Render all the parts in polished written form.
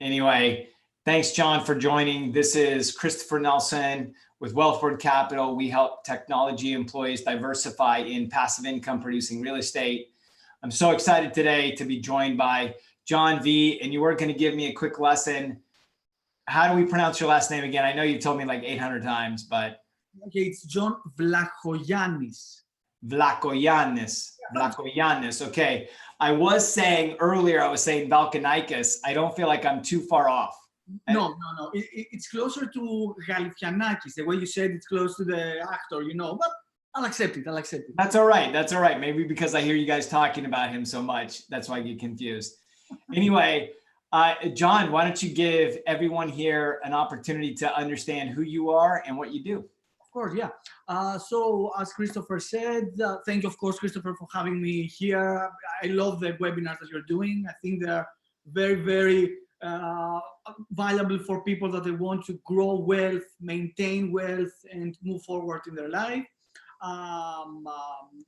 Anyway, thanks, Jon, for joining. This is Christopher Nelson with Wealthward Capital. We help technology employees diversify in passive income producing real estate. I'm so excited today to be joined by Jon V, and you were going to give me a quick lesson. How do we pronounce your last name again? I know you told me like 800 times, but... Okay, it's Jon Vlachoyannis. Vlachoyannis. Vlachoyannis. Okay. I was saying earlier, I was saying Valkanikis. I don't feel like I'm too far off. No. It's closer to Galifianakis. The way you said it's close to the actor, but I'll accept it. That's all right. That's all right. Maybe because I hear you guys talking about him so much. That's why I get confused. Anyway, Jon, why don't you give everyone here an opportunity to understand who you are and what you do? Of course, yeah. So as Christopher said, thank you, of course, Christopher, for having me here. I love the webinars that you're doing. I think they're very, very valuable for people that they want to grow wealth, maintain wealth, and move forward in their life.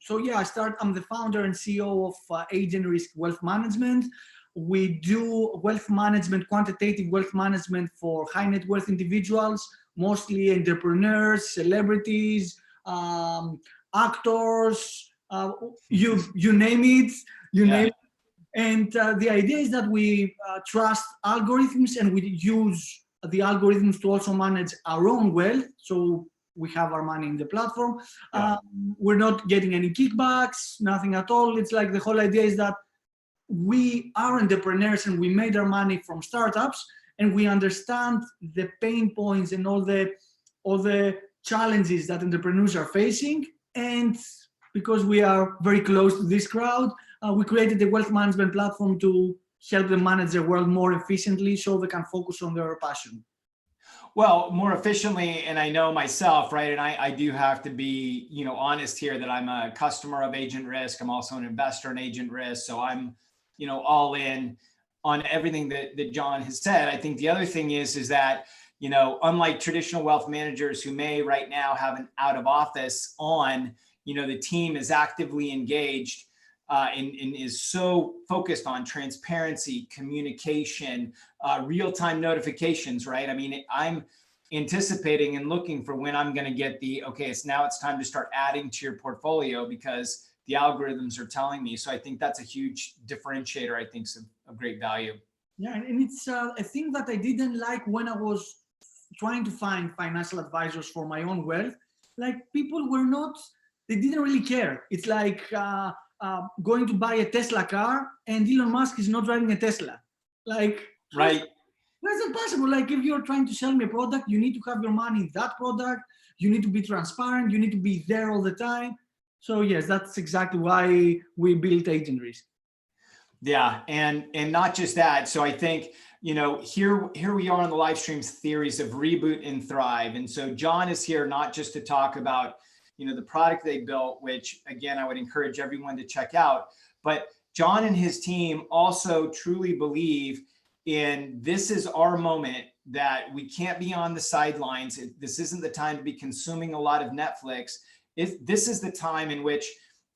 So yeah, I'm the founder and CEO of Agent Risk Wealth Management. We do wealth management, quantitative wealth management for high net worth individuals, mostly entrepreneurs, celebrities, actors, you name it, name it. And the idea is that we trust algorithms, and we use the algorithms to also manage our own wealth. So we have our money in the platform. We're not getting any kickbacks, nothing at all. It's like the whole idea is that we are entrepreneurs and we made our money from startups, and we understand the pain points and all the challenges that entrepreneurs are facing. And because we are very close to this crowd, we created a wealth management platform to help them manage their wealth more efficiently so they can focus on their passion. Well, more efficiently, and I know myself, right? And I do have to be, honest here that I'm a customer of Agent Risk. I'm also an investor in Agent Risk. So I'm, all in on everything that Jon has said. I think the other thing is that, unlike traditional wealth managers who may right now have an out of office on, the team is actively engaged and is so focused on transparency, communication, real-time notifications, right? I mean, I'm anticipating and looking for when I'm going to get it's time to start adding to your portfolio because the algorithms are telling me. So I think that's a huge differentiator. I think of great value. Yeah, and it's a thing that I didn't like when I was trying to find financial advisors for my own wealth. Like people they didn't really care. It's like going to buy a Tesla car and Elon Musk is not driving a Tesla. Like, right. That's impossible. Like if you're trying to sell me a product, you need to have your money in that product. You need to be transparent. You need to be there all the time. So yes, that's exactly why we built Agent Risk. Yeah, and not just that. So I think, here we are on the live streams theories of Reboot and Thrive. And so Jon is here not just to talk about, the product they built, which again, I would encourage everyone to check out. But Jon and his team also truly believe in this is our moment, that we can't be on the sidelines. This isn't the time to be consuming a lot of Netflix. This is the time in which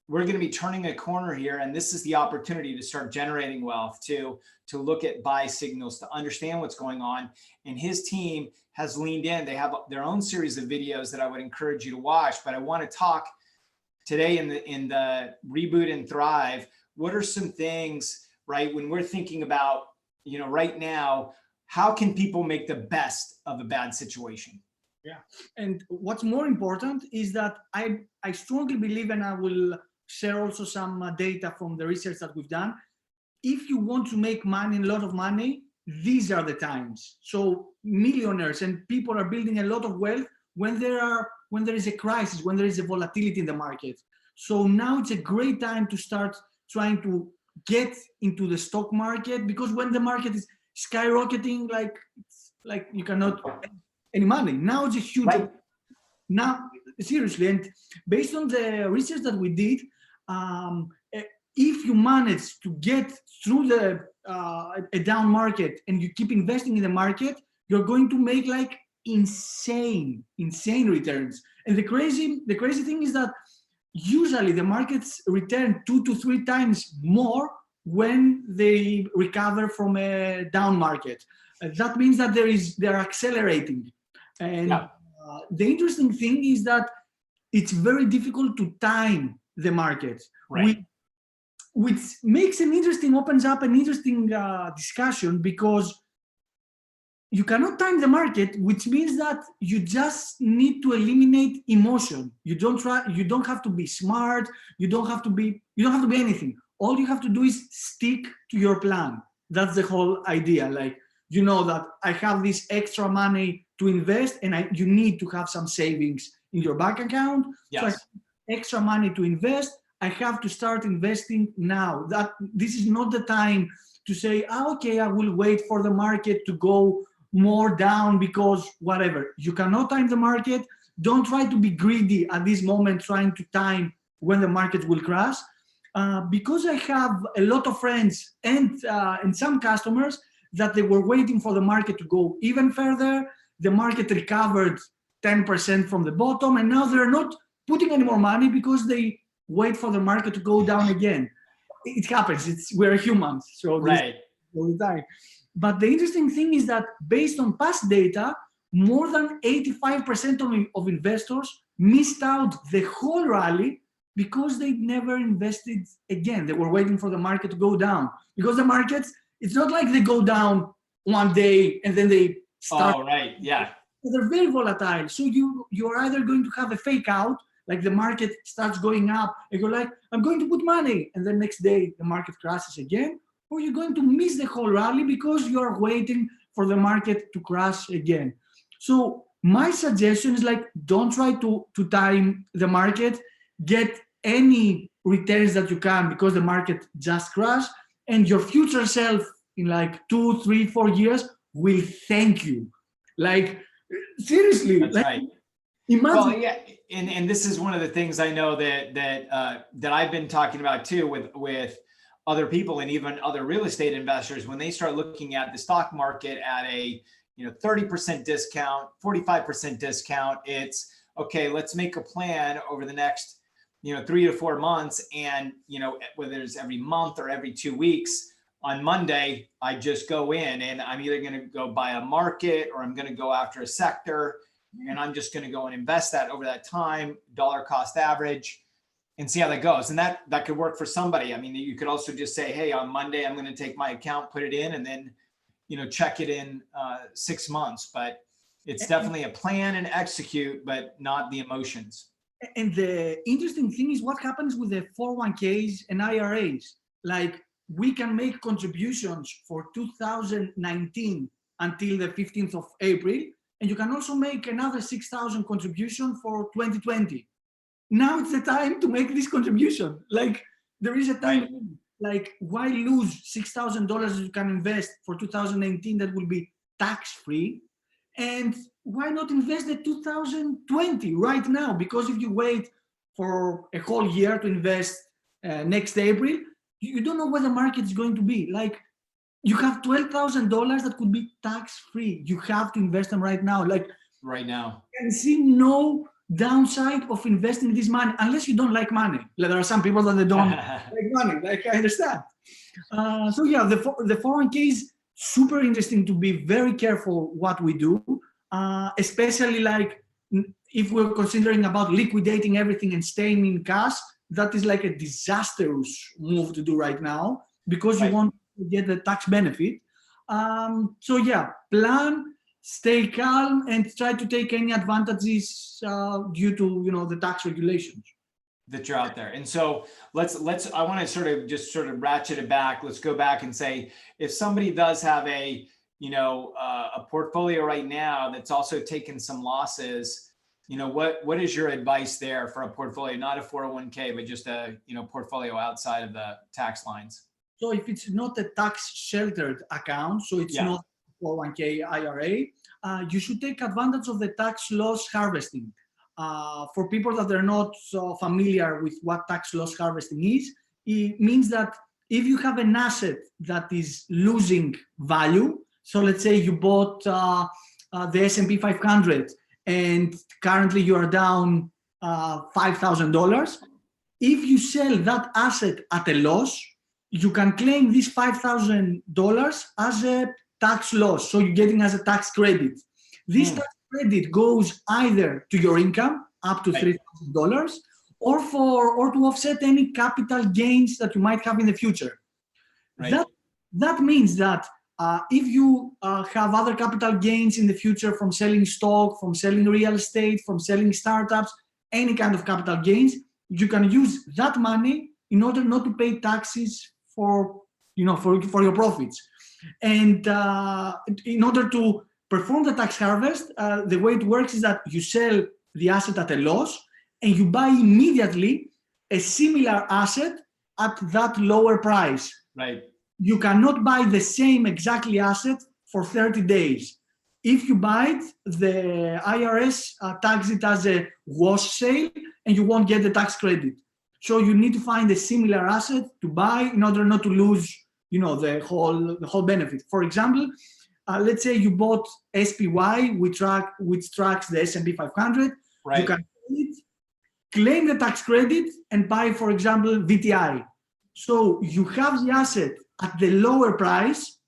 we're going to be turning a corner here. And this is the opportunity to start generating wealth, to look at buy signals, to understand what's going on. And his team has leaned in. They have their own series of videos that I would encourage you to watch. But I want to talk today in the Reboot and Thrive. What are some things, right, when we're thinking about, right now, how can people make the best of a bad situation? Yeah. And what's more important is that I strongly believe, and I will share also some data from the research that we've done. If you want to make money, a lot of money, these are the times. So millionaires and people are building a lot of wealth when there is a crisis, when there is a volatility in the market. So now it's a great time to start trying to get into the stock market, because when the market is skyrocketing, like you cannot make any money. Now it's a huge, right. Now seriously, and based on the research that we did, if you manage to get through a down market and you keep investing in the market, you're going to make like insane returns. And the crazy thing is that usually the markets return 2 to 3 times more when they recover from a down market. That means that they're accelerating. And the interesting thing is that it's very difficult to time the market, which opens up an interesting discussion, because you cannot time the market, which means that you just need to eliminate emotion. You don't have to be smart. You don't have to be anything. All you have to do is stick to your plan. That's the whole idea. Like, you know that I have this extra money to invest, and you need to have some savings in your bank account. Yes. So I have extra money to invest. I have to start investing now. That this is not the time to say, okay, I will wait for the market to go more down because whatever. You cannot time the market. Don't try to be greedy at this moment, trying to time when the market will crash. Because I have a lot of friends and some customers that they were waiting for the market to go even further. The market recovered 10% from the bottom, and now they're not putting any more money because they wait for the market to go down again. It happens. We're humans, so right. All the time. But the interesting thing is that based on past data, more than 85% of investors missed out the whole rally because they never invested again. They were waiting for the market to go down, because the markets, it's not like they go down one day and then they start. Oh, right. Yeah. They're very volatile. So you're either going to have a fake out, like the market starts going up and you're like, I'm going to put money, and the next day the market crashes again, or you're going to miss the whole rally because you're waiting for the market to crash again. So my suggestion is, like, don't try to time the market. Get any returns that you can, because the market just crashed, and your future self in like 2, 3, 4 years will thank you. Like, seriously. That's like, right. Imagine. Well, yeah, and this is one of the things I know that I've been talking about too with other people and even other real estate investors. When they start looking at the stock market at a 30% discount, 45% discount, it's okay. Let's make a plan over the next 3 to 4 months, and whether it's every month or every 2 weeks. On Monday, I just go in and I'm either going to go buy a market or I'm going to go after a sector, and I'm just going to go and invest that over that time, dollar cost average, and see how that goes. And that could work for somebody. I mean, you could also just say, hey, on Monday, I'm going to take my account, put it in, and then, check it in 6 months. But it's definitely a plan and execute, but not the emotions. And the interesting thing is what happens with the 401ks and IRAs. Like, we can make contributions for 2019 until the 15th of April, and you can also make another 6,000 contribution for 2020. Now it's the time to make this contribution. Like, there is a time, right. Like, why lose $6,000 you can invest for 2019 that will be tax-free? And why not invest the 2020 right now? Because if you wait for a whole year to invest next April, you don't know where the market is going to be. Like, you have $12,000 that could be tax-free. You have to invest them right now. Like, right now. I can see no downside of investing this money, unless you don't like money. Like, there are some people that they don't like money. Like, I understand. So yeah, the 401k is super interesting to be very careful what we do, especially like if we're considering about liquidating everything and staying in cash. That is like a disastrous move to do right now, because you want to get the tax benefit. So yeah, plan, stay calm, and try to take any advantages due to the tax regulations that you're out there. And so let's I want to sort of ratchet it back. Let's go back and say, if somebody does have a portfolio right now that's also taken some losses, what is your advice there for a portfolio, not a 401k, but just a portfolio outside of the tax lines? So if it's not a tax sheltered account, so it's not 401k IRA, you should take advantage of the tax loss harvesting. For people that are not so familiar with what tax loss harvesting is, it means that if you have an asset that is losing value, so let's say you bought the S&P 500 and currently you are down $5,000, if you sell that asset at a loss, you can claim this $5,000 as a tax loss. So you're getting as a tax credit. This tax credit goes either to your income up to $3,000 or to offset any capital gains that you might have in the future. Right. That means that if you have other capital gains in the future from selling stock, from selling real estate, from selling startups, any kind of capital gains, you can use that money in order not to pay taxes for your profits. And in order to perform the tax harvest, the way it works is that you sell the asset at a loss and you buy immediately a similar asset at that lower price. Right. You cannot buy the same exactly asset for 30 days. If you buy it, the IRS tags it as a wash sale and you won't get the tax credit. So you need to find a similar asset to buy in order not to lose, the whole benefit. For example, let's say you bought SPY, which tracks the S&P 500. Right. You can claim the tax credit and buy, for example, VTI. So you have the asset at the lower price.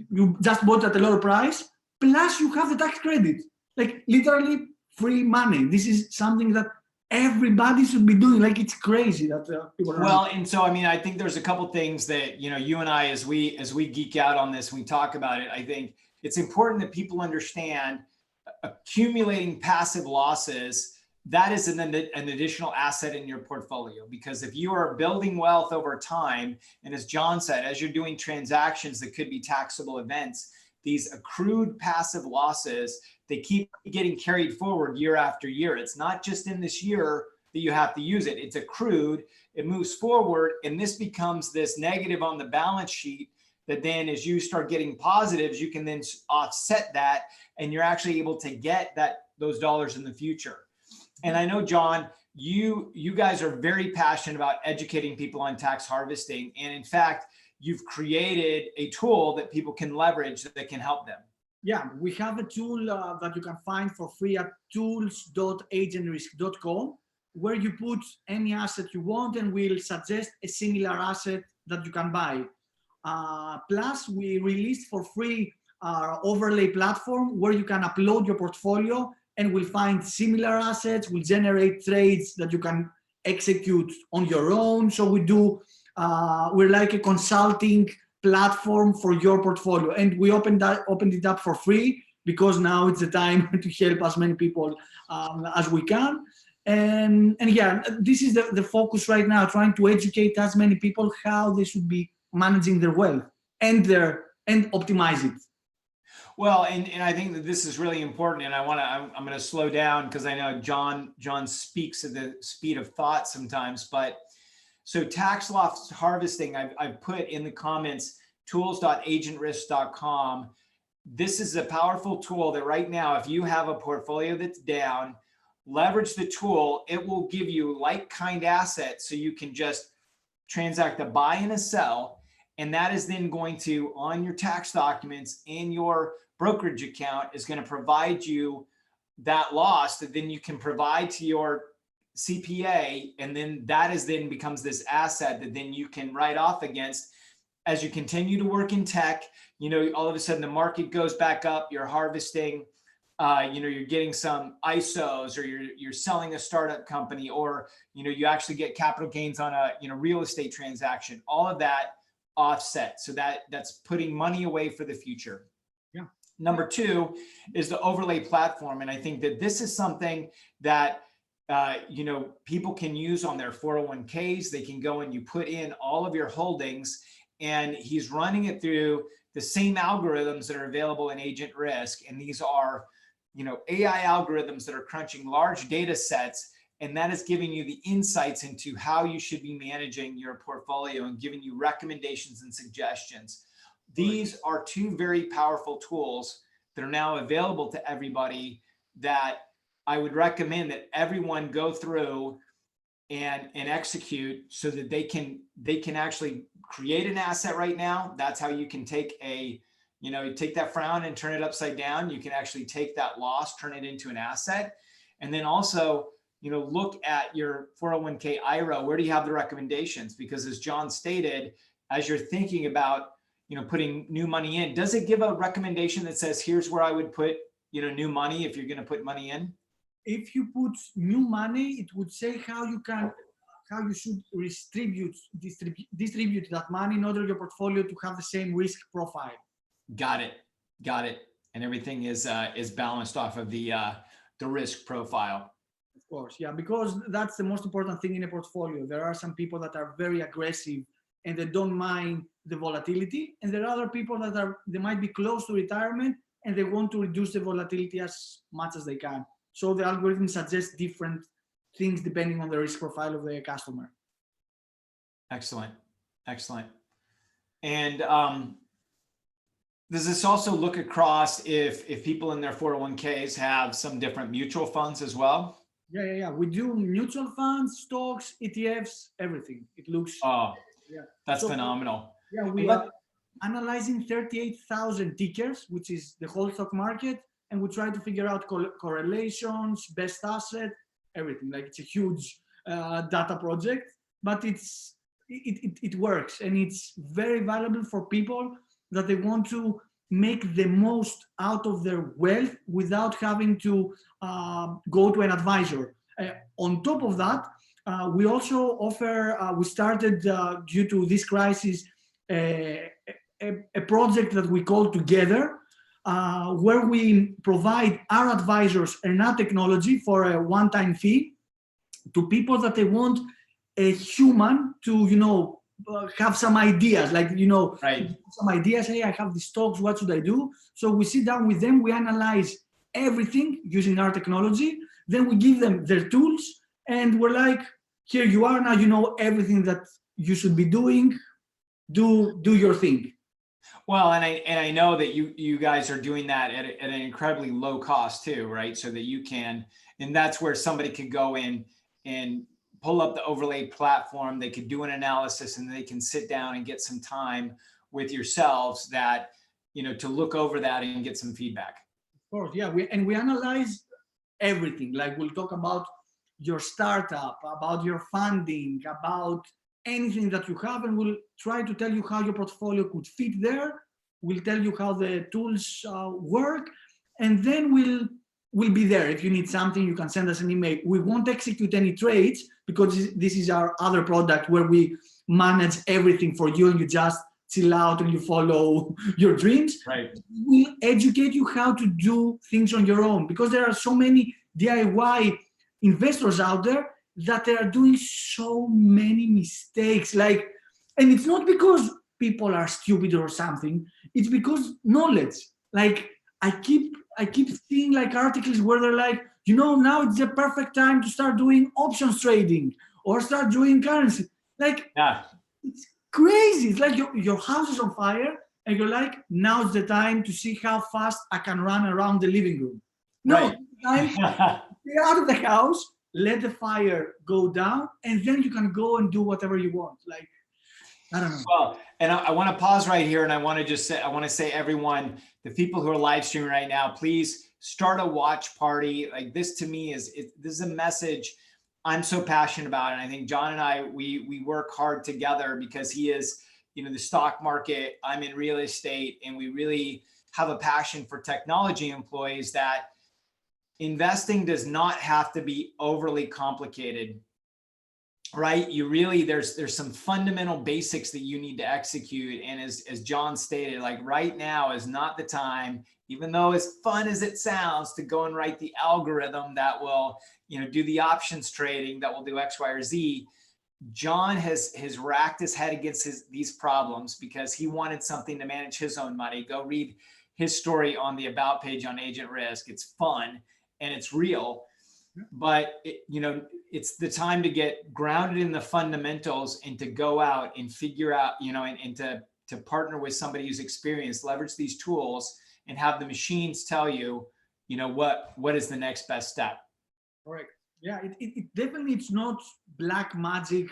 You just bought at a lower price, plus you have the tax credit. Like literally free money. This is something that everybody should be doing. Like it's crazy that people are. Well, and so I think there's a couple things that you and I, as we geek out on this, we talk about it. I think it's important that people understand accumulating passive losses. That is an additional asset in your portfolio, because if you are building wealth over time, and as Jon said, as you're doing transactions that could be taxable events, these accrued passive losses, they keep getting carried forward year after year. It's not just in this year that you have to use it. It's accrued, it moves forward, and this becomes this negative on the balance sheet that then as you start getting positives, you can then offset that, and you're actually able to get those dollars in the future. And I know, Jon, you guys are very passionate about educating people on tax harvesting. And in fact, you've created a tool that people can leverage that can help them. Yeah, we have a tool that you can find for free at tools.agentrisk.com, where you put any asset you want and we'll suggest a similar asset that you can buy. Plus, we released for free our overlay platform where you can upload your portfolio and we'll find similar assets, we'll generate trades that you can execute on your own. So we're like a consulting platform for your portfolio. And we opened it up for free because now it's the time to help as many people as we can. And yeah, this is the focus right now, trying to educate as many people how they should be managing their wealth and optimize it. Well, and I think that this is really important, and I'm going to slow down because I know Jon speaks at the speed of thought sometimes. But so tax loss harvesting, I've put in the comments tools.agentrisk.com. This is a powerful tool that right now, if you have a portfolio that's down, leverage the tool. It will give you like-kind assets so you can just transact a buy and a sell. And that is then going to, on your tax documents in your brokerage account, is going to provide you that loss that then you can provide to your CPA. And then that becomes this asset that then you can write off against as you continue to work in tech. All of a sudden the market goes back up, you're harvesting, you're getting some ISOs, or you're selling a startup company, or, you actually get capital gains on a, real estate transaction. All of that offset. So that's putting money away for the future. Yeah. Number two is the overlay platform. And I think that this is something that, people can use on their 401ks. They can go and you put in all of your holdings, and he's running it through the same algorithms that are available in Agent Risk. And these are, AI algorithms that are crunching large data sets. And that is giving you the insights into how you should be managing your portfolio and giving you recommendations and suggestions. These are two very powerful tools that are now available to everybody that I would recommend that everyone go through and execute so that they can actually create an asset right now. That's how you can take you take that frown and turn it upside down. You can actually take that loss, turn it into an asset. And then also, look at your 401k IRA. Where do you have the recommendations? Because as Jon stated, as you're thinking about, putting new money in, does it give a recommendation that says, here's where I would put, new money if you're going to put money in? If you put new money, it would say how you should distribute that money in order your portfolio to have the same risk profile. Got it. And everything is balanced off of the risk profile. Of course, yeah, because that's the most important thing in a portfolio. There are some people that are very aggressive and they don't mind the volatility, and there are other people that they might be close to retirement and they want to reduce the volatility as much as they can. So the algorithm suggests different things depending on the risk profile of the customer. Excellent. And does this also look across if people in their 401ks have some different mutual funds as well? Yeah. We do mutual funds, stocks, ETFs, everything. It looks. Oh, yeah. That's phenomenal. Yeah, we are analyzing 38,000 tickers, which is the whole stock market, and we try to figure out correlations, best asset, everything. Like, it's a huge data project, but it works, and it's very valuable for people that they want to make the most out of their wealth without having to go to an advisor. On top of that, we also offer, we started due to this crisis, a project that we call Together, where we provide our advisors and our technology for a one-time fee to people that they want a human to, have some ideas, like, right. Some ideas. Hey, I have these stocks, what should I do? So we sit down with them, we analyze everything using our technology, then we give them their tools, and we're like, here you are, now you know everything that you should be doing, do your thing. Well, and I know that you guys are doing that at an incredibly low cost too, right? So that you can, and that's where somebody could go in and pull up the overlay platform, they could do an analysis, and they can sit down and get some time with yourselves that, to look over that and get some feedback. Of course, yeah. We analyze everything. Like, we'll talk about your startup, about your funding, about anything that you have, and we'll try to tell you how your portfolio could fit there. We'll tell you how the tools work, and then we'll be there. If you need something, you can send us an email. We won't execute any trades because this is our other product where we manage everything for you, and you just chill out and you follow your dreams. Right. We'll educate you how to do things on your own, because there are so many DIY investors out there that they are doing so many mistakes. Like, and it's not because people are stupid or something. It's because knowledge. Like, I keep seeing like articles where they're like, now it's the perfect time to start doing options trading or start doing currency. Like, yeah. It's crazy. It's like your house is on fire and you're like, now's the time to see how fast I can run around the living room. No, right. Get out of the house, let the fire go down, and then you can go and do whatever you want. Like, I don't know. Well, and I want to pause right here, and I want to say, everyone, the people who are live streaming right now, please start a watch party. Like, this to me this is a message I'm so passionate about. And I think Jon and I, we work hard together because he is, the stock market, I'm in real estate, and we really have a passion for technology employees that investing does not have to be overly complicated, right? You really, there's some fundamental basics that you need to execute. And as Jon stated, like, right now is not the time, even though as fun as it sounds, to go and write the algorithm that will, do the options trading, that will do X, Y, or Z. Jon has racked his head against these problems because he wanted something to manage his own money. Go read his story on the About page on Agent Risk. It's fun and it's real, but it's the time to get grounded in the fundamentals and to go out and figure out, and to partner with somebody who's experienced, leverage these tools, and have the machines tell you, what is the next best step. Correct. Yeah, it definitely, it's not black magic,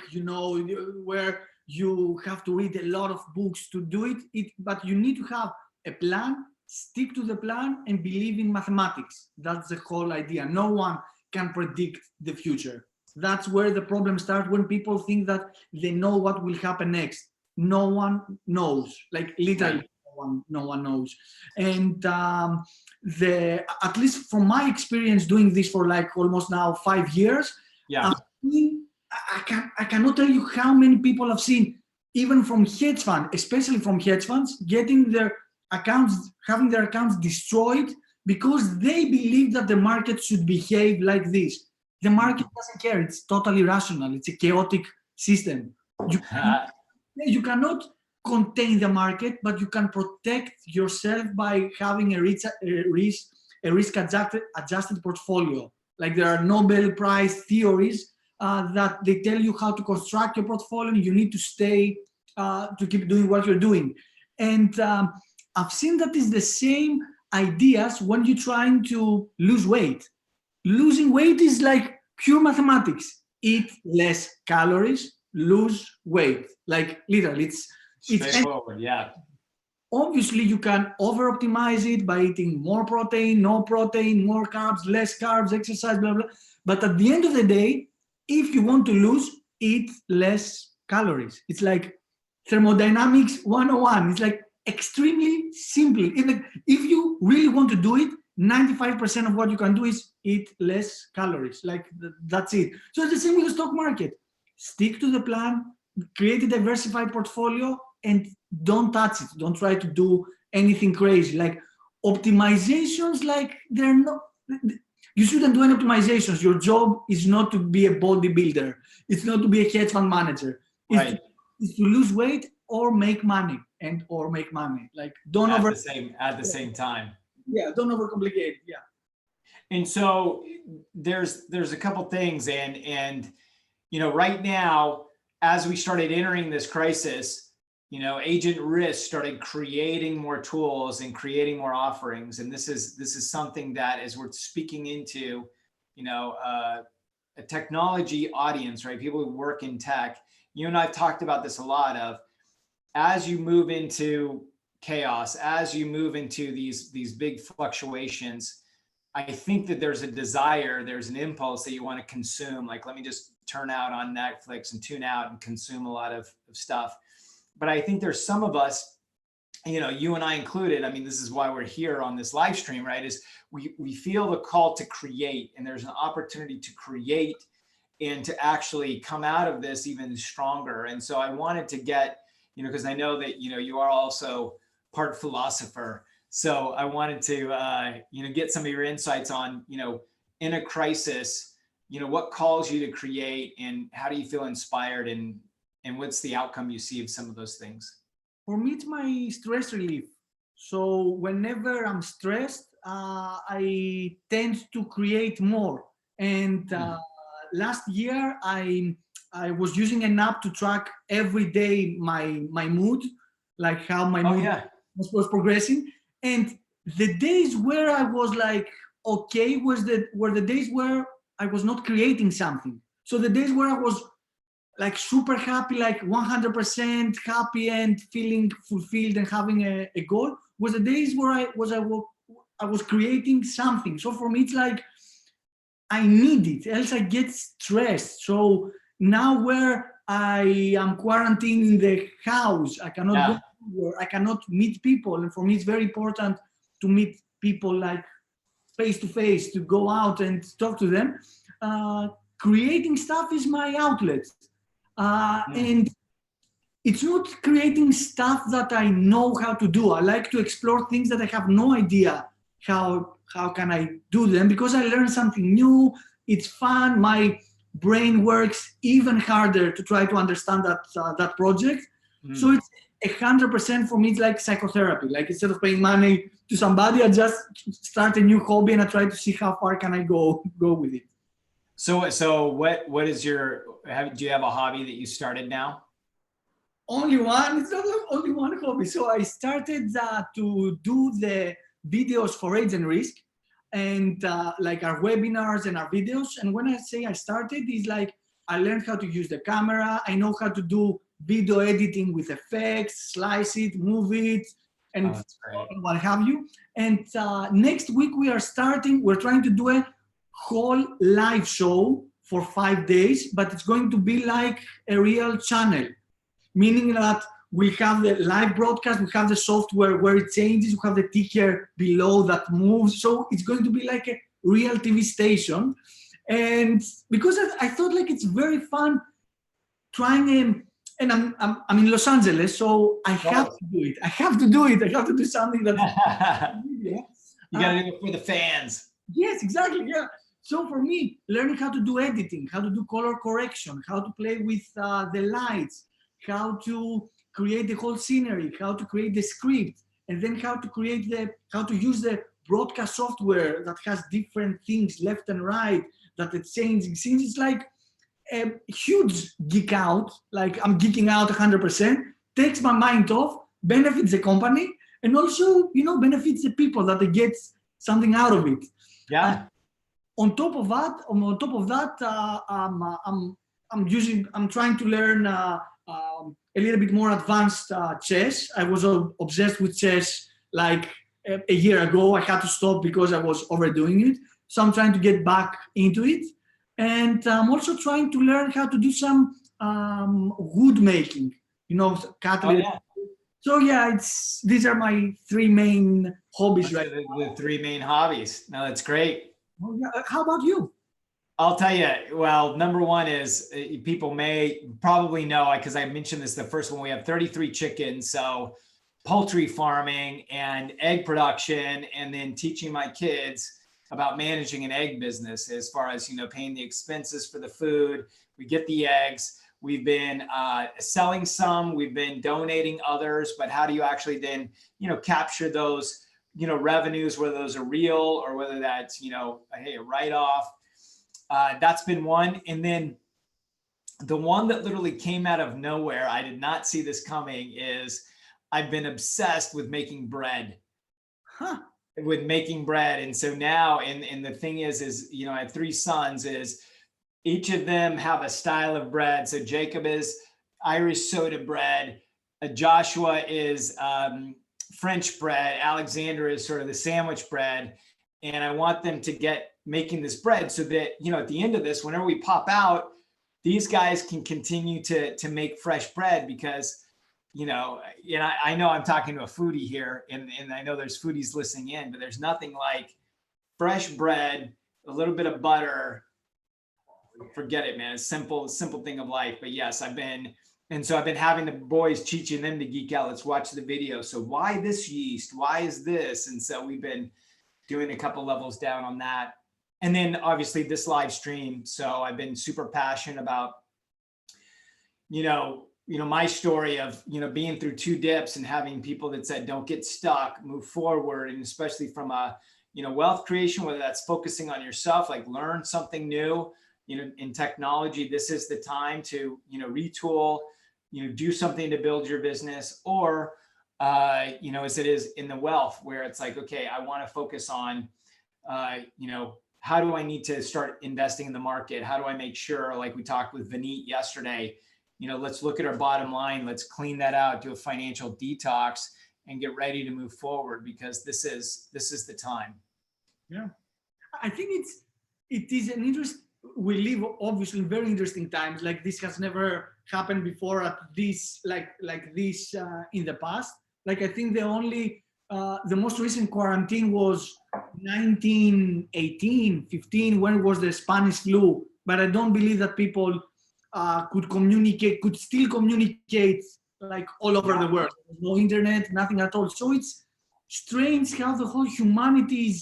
where you have to read a lot of books to do it. But you need to have a plan, stick to the plan, and believe in mathematics. That's the whole idea. No one can predict the future. That's where the problem starts, when people think that they know what will happen next. no one knows, like literally no one knows. And at least from my experience doing this for like almost now 5 years, Yeah. I cannot tell you how many people I've seen, even from hedge funds, especially from hedge funds, getting their accounts, having their accounts destroyed because they believe that the market should behave like this. The market doesn't care. It's totally rational. It's a chaotic system. You cannot contain the market, but you can protect yourself by having a risk-adjusted portfolio. Like there are Nobel Prize theories that they tell you how to construct your portfolio. You need to stay to keep doing what you're doing. And I've seen that is the same ideas when you're trying to lose weight. Losing weight is like pure mathematics. Eat less calories, lose weight. Like literally, it's straightforward. Yeah. Obviously, you can over-optimize it by eating more protein, no protein, more carbs, less carbs, exercise, blah, blah. But at the end of the day, if you want to lose, eat less calories. It's like thermodynamics 101. It's like extremely simple. If you really want to do it, 95% of what you can do is eat less calories. Like that's it. So it's the same with the stock market. Stick to the plan, create a diversified portfolio, and don't touch it. Don't try to do anything crazy. Like optimizations, like they're not, you shouldn't do any optimizations. Your job is not to be a bodybuilder. It's not to be a hedge fund manager. It's to lose weight or make money Like don't at the same time. Yeah, don't overcomplicate. Yeah. And so there's a couple things, and right now, as we started entering this crisis, Agent Risk started creating more tools and creating more offerings. And this is something that, as we're speaking into, a technology audience, right? People who work in tech. You and I've talked about this a lot of, as you move into chaos, as you move into these big fluctuations, I think that there's a desire, there's an impulse that you want to consume. Like, let me just turn out on Netflix and tune out and consume a lot of stuff. But I think there's some of us, you and I included, I mean, this is why we're here on this live stream, right? Is we feel the call to create, and there's an opportunity to create and to actually come out of this even stronger. And so I wanted to get, because I know that, you are also part philosopher. So I wanted to, get some of your insights on, in a crisis, what calls you to create, and how do you feel inspired, and what's the outcome you see of some of those things? For me, it's my stress relief. So whenever I'm stressed, I tend to create more. And last year, I was using an app to track every day my mood, like how my mood was progressing. And the days where I was like, okay, were the days where I was not creating something. So the days where I was like super happy, like 100% happy and feeling fulfilled and having a goal, was the days where I was creating something. So for me, it's like, I need it, else I get stressed. So now where I am quarantined in the house, I cannot go anywhere, I cannot meet people. And for me, it's very important to meet people like face to face, to go out and talk to them. Creating stuff is my outlet. And it's not creating stuff that I know how to do. I like to explore things that I have no idea how can I do them, because I learn something new. It's fun. My brain works even harder to try to understand that project. So it's 100% for me. It's like psychotherapy. Like, instead of paying money to somebody, I just start a new hobby and I try to see how far can I go with it. So what is do you have a hobby that you started now? Only one. It's not only one hobby. So I started to do the videos for Agent Risk, and like our webinars and our videos. And when I say I started, it's like I learned how to use the camera. I know how to do video editing with effects, slice it, move it, and what have you. And next week we're trying to do a whole live show for 5 days, but it's going to be like a real channel, meaning that we have the live broadcast, we have the software where it changes, we have the ticker below that moves. So it's going to be like a real TV station. And because I thought like it's very fun trying and I'm in Los Angeles, so I have to do it. I have to do it. I have to do something that you gotta do it for the fans. Yes, exactly. Yeah. So for me, learning how to do editing, how to do color correction, how to play with the lights, how to create the whole scenery, how to create the script, and then how to use the broadcast software that has different things left and right that it's changing. Since it's like a huge geek out, like I'm geeking out 100%, takes my mind off, benefits the company, and also, benefits the people that they get something out of it. Yeah. On top of that, I'm trying to learn a little bit more advanced chess. I was obsessed with chess like a year ago. I had to stop because I was overdoing it. So I'm trying to get back into it. And I'm also trying to learn how to do some wood making, cutlery. Oh, yeah. So yeah, these are my three main hobbies right now. The three main hobbies. No, that's great. Oh, yeah. How about you? I'll tell you, well, number one is people may probably know, because I mentioned this, the first one, we have 33 chickens. So poultry farming and egg production, and then teaching my kids about managing an egg business as far as, paying the expenses for the food. We get the eggs. We've been selling some, we've been donating others, but how do you actually then, capture those, revenues, whether those are real or whether that's, hey, a write-off. That's been one. And then the one that literally came out of nowhere, I did not see this coming, is I've been obsessed with making bread. With making bread. And so now, and the thing is, I have three sons, is each of them have a style of bread. So Jacob is Irish soda bread. Joshua is French bread. Alexander is sort of the sandwich bread. And I want them to get making this bread so that, at the end of this, whenever we pop out, these guys can continue to make fresh bread, because, I know I'm talking to a foodie here, and I know there's foodies listening in, but there's nothing like fresh bread, a little bit of butter. Forget it, man. It's simple thing of life. But yes, I've been having the boys, teaching them to geek out. Let's watch the video. So why this yeast? Why is this? And so we've been doing a couple levels down on that. And then obviously this live stream. So I've been super passionate about, my story of, being through two dips and having people that said, don't get stuck, move forward. And especially from a, wealth creation, whether that's focusing on yourself, like learn something new, in technology, this is the time to, retool, do something to build your business, or, as it is in the wealth, where it's like, okay, I want to focus on, how do I need to start investing in the market? How do I make sure, like we talked with Vineet yesterday, let's look at our bottom line, let's clean that out, do a financial detox, and get ready to move forward, because this is the time. Yeah, I think it is an interest. We live obviously in very interesting times. Like this has never happened before at this like this in the past. Like I think the most recent quarantine was 1918, 15, when it was the Spanish flu. But I don't believe that people could still communicate like all over the world. No internet, nothing at all. So it's strange how the whole humanity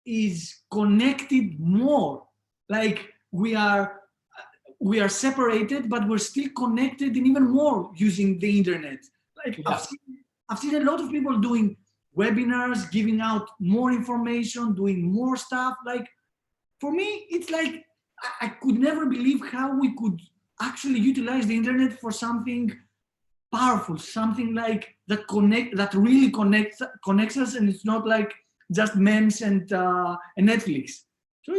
is connected more. Like we are separated, but we're still connected, and even more using the internet. Like I've seen a lot of people doing webinars, giving out more information, doing more stuff. Like for me, it's like I could never believe how we could actually utilize the internet for something powerful, something like that really connects us, and it's not like just memes and Netflix. So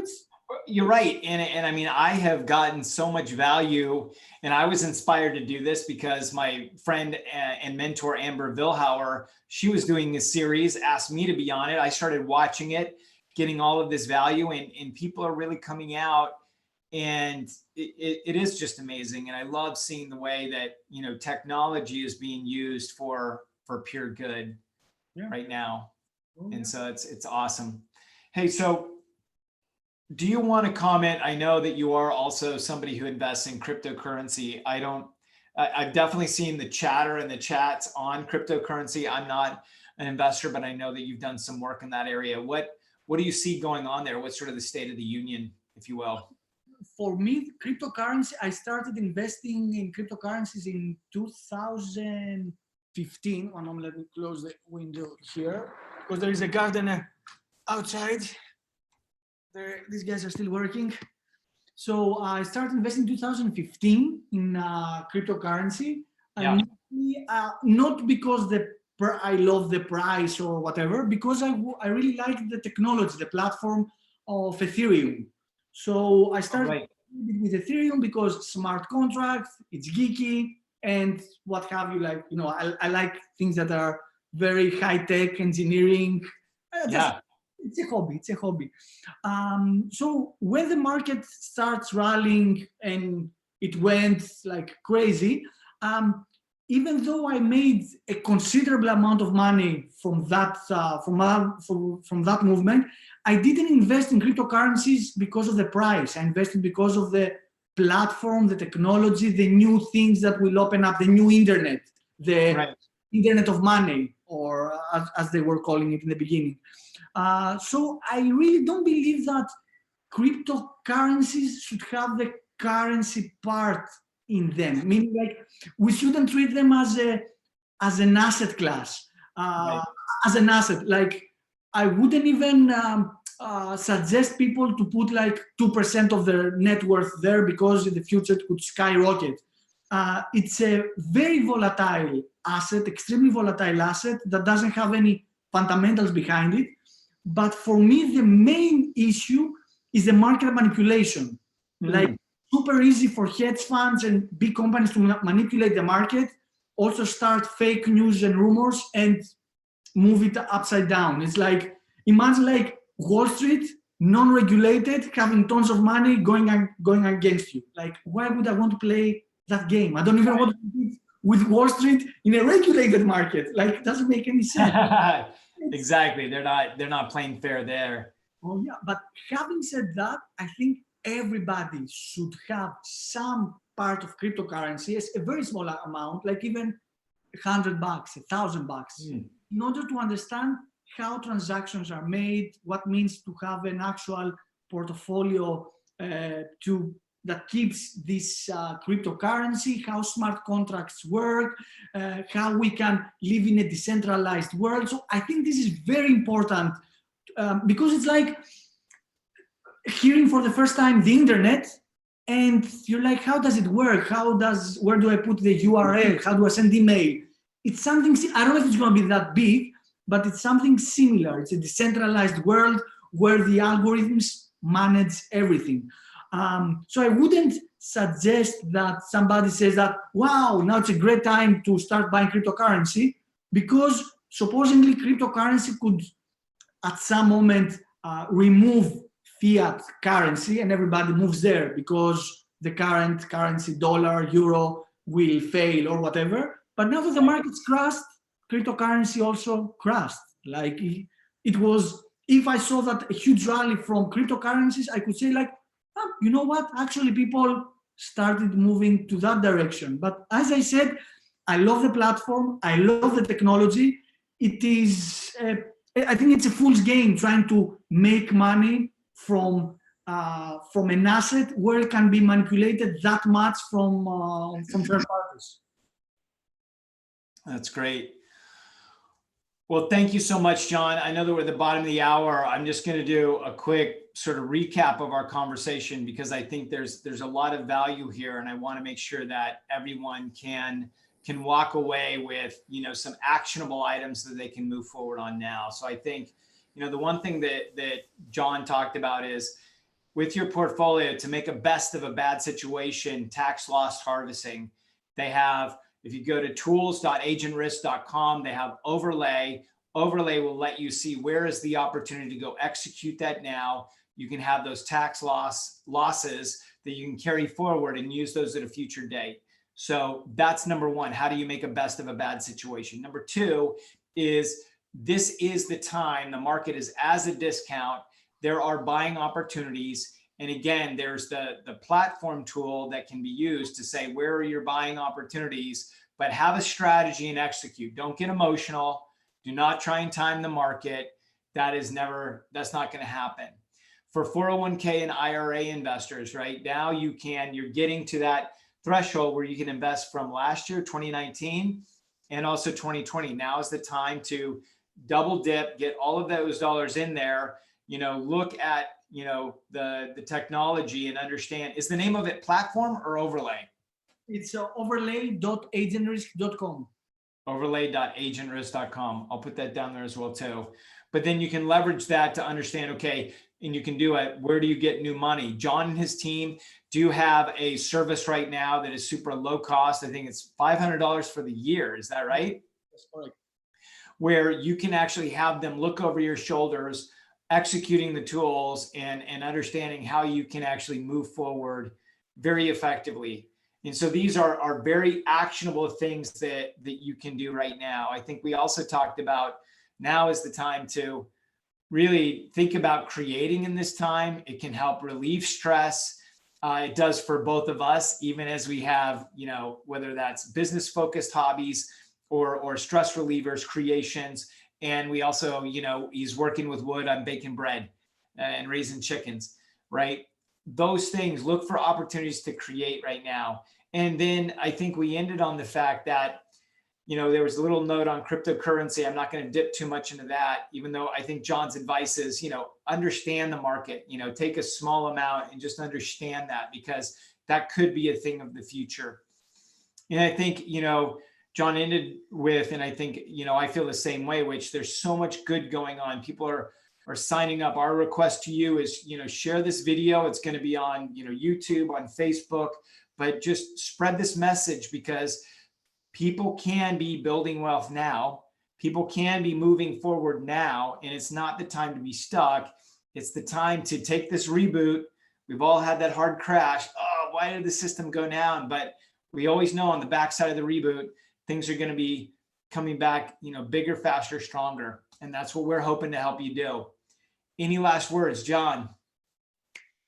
you're right. And I mean, I have gotten so much value, and I was inspired to do this because my friend and mentor, Amber Vilhauer, she was doing this series, asked me to be on it. I started watching it, getting all of this value, and people are really coming out and it is just amazing. And I love seeing the way that, technology is being used for pure good right now. And so it's awesome. Hey, so do you want to comment? I know that you are also somebody who invests in cryptocurrency. I've definitely seen the chatter and the chats on cryptocurrency. I'm not an investor, but I know that you've done some work in that area. What do you see going on there? What's sort of the state of the union, if you will? For me, cryptocurrency, I started investing in cryptocurrencies in 2015. One moment, let me close the window here, because there is a gardener outside. These guys are still working. So I started investing in 2015 in cryptocurrency. Yeah. Not because I love the price or whatever, because I really like the technology, the platform of Ethereum. So I started with Ethereum because smart contracts, it's geeky, and what have you. Like, I like things that are very high-tech engineering. It's a hobby. So when the market starts rallying and it went like crazy, even though I made a considerable amount of money from that movement, I didn't invest in cryptocurrencies because of the price. I invested because of the platform, the technology, the new things that will open up, the new internet, the internet of money, or as they were calling it in the beginning. So I really don't believe that cryptocurrencies should have the currency part in them. Meaning, like, we shouldn't treat them as an asset class, as an asset. Like, I wouldn't even suggest people to put like 2% of their net worth there, because in the future it could skyrocket. It's a very volatile asset, extremely volatile asset that doesn't have any fundamentals behind it. But for me, the main issue is the market manipulation. Like, super easy for hedge funds and big companies to manipulate the market, also start fake news and rumors and move it upside down. It's like, imagine like Wall Street, non-regulated, having tons of money going against you. Like, why would I want to play that game? I don't even want to compete with Wall Street in a regulated market. Like, it doesn't make any sense. Exactly. They're not playing fair there. Oh yeah, but having said that, I think everybody should have some part of cryptocurrency, a very small amount, like even $100, $1,000, in order to understand how transactions are made, what means to have an actual portfolio that keeps this cryptocurrency, how smart contracts work, how we can live in a decentralized world. So I think this is very important, because it's like hearing for the first time the internet, and you're like, how does it work? Where do I put the URL? How do I send email? It's something, I don't know if it's going to be that big, but it's something similar. It's a decentralized world where the algorithms manage everything. So I wouldn't suggest that somebody says that, wow, now it's a great time to start buying cryptocurrency, because supposedly cryptocurrency could at some moment remove fiat currency and everybody moves there because the current currency, dollar, euro, will fail or whatever. But now that the market's crashed, cryptocurrency also crashed. Like, it was, if I saw that a huge rally from cryptocurrencies, I could say like, oh, you know what? Actually, people started moving to that direction. But as I said, I love the platform. I love the technology. It is, I think it's a fool's game trying to make money from an asset where it can be manipulated that much from third parties. That's great. Well, thank you so much, Jon. I know that we're at the bottom of the hour. I'm just going to do a quick sort of recap of our conversation, because I think there's a lot of value here, and I want to make sure that everyone can walk away with, some actionable items that they can move forward on now. So I think, the one thing that Jon talked about is, with your portfolio, to make a best of a bad situation, tax loss harvesting. They have, if you go to tools.agentrisk.com, they have overlay. Overlay will let you see where is the opportunity to go execute that now. you can have those tax losses that you can carry forward and use those at a future date. So that's number one. How do you make a best of a bad situation? Number two is, this is the time. The market is as a discount. There are buying opportunities. And again, there's the platform tool that can be used to say, where are your buying opportunities? But have a strategy and execute. Don't get emotional. Do not try and time the market. That's not going to happen. For 401k and IRA investors, right now, you're getting to that threshold where you can invest from last year, 2019, and also 2020. Now is the time to double dip, get all of those dollars in there, look at, the technology and understand, is the name of it platform or overlay? It's overlay.agentrisk.com. Overlay.agentrisk.com. I'll put that down there as well too. But then you can leverage that to understand, okay, and you can do it. Where do you get new money? Jon and his team do have a service right now that is super low cost. I think it's $500 for the year. Is that right? That's correct. Where you can actually have them look over your shoulders, executing the tools and understanding how you can actually move forward very effectively. And so these are very actionable things that you can do right now. I think we also talked about, now is the time to really think about creating in this time. It can help relieve stress. It does for both of us, even as we have, whether that's business focused hobbies or stress relievers, creations. And we also, he's working with wood on baking bread and raising chickens, right? Those things, look for opportunities to create right now. And then I think we ended on the fact that, there was a little note on cryptocurrency. I'm not going to dip too much into that, even though I think Jon's advice is, understand the market, take a small amount and just understand that, because that could be a thing of the future. And I think, Jon ended with, and I think, I feel the same way, which there's so much good going on. People are signing up. Our request to you is, share this video. It's going to be on, YouTube, on Facebook, but just spread this message, because people can be building wealth now. People can be moving forward now, and it's not the time to be stuck. It's the time to take this reboot. We've all had that hard crash. Oh, why did the system go down? But we always know on the backside of the reboot, things are going to be coming back, bigger, faster, stronger. And that's what we're hoping to help you do. Any last words, Jon?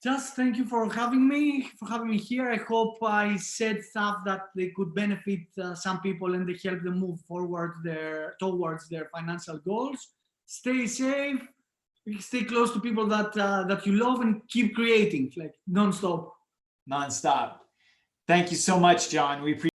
Just thank you for having me here. I hope I said stuff that they could benefit some people and they help them move forward towards their financial goals. Stay safe, stay close to people that you love, and keep creating, like non-stop. Non-stop. Thank you so much, Jon. We appreciate